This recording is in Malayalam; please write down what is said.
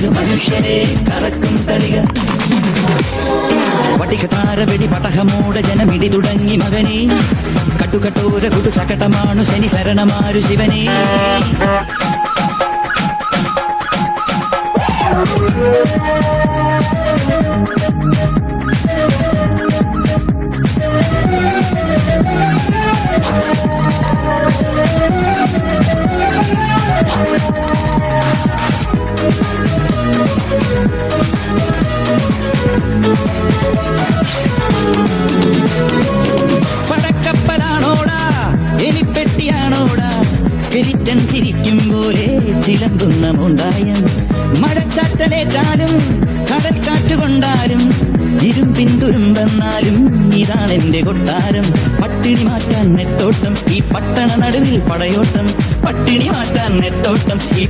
ഇത് മനുഷ്യരെ കറക്കും തളിക. വടികട്ടാര വെടി പടഹമോടെ ജനമിടി തുടങ്ങി മകനെ. കട്ടുകട്ടോര കുട്ടു ചകടമാണു ശനി ശരണമാരു ശിവനെ. പടക്കപ്പലാണോടാ എലിപ്പെട്ടിയാണോടാ സ്കെലിറ്റൻ ചിരിക്കും പോലെ ചിലമ്പുന്ന മുണ്ടായം. മഴച്ചാറ്റലേറ്റാലും കടൽക്കാറ്റ് കൊണ്ടാലും ഇരുമ്പിൻ തുരുമ്പെന്നാലും ഇതാണെന്റെ കൊട്ടാരം. പട്ടിണി മാറ്റാൻ നെത്തോട്ടം ഈ പട്ടണ നടുവിൽ പടയോട്ടം. പട്ടിണി മാറ്റാൻ നെത്തോട്ടം ഈ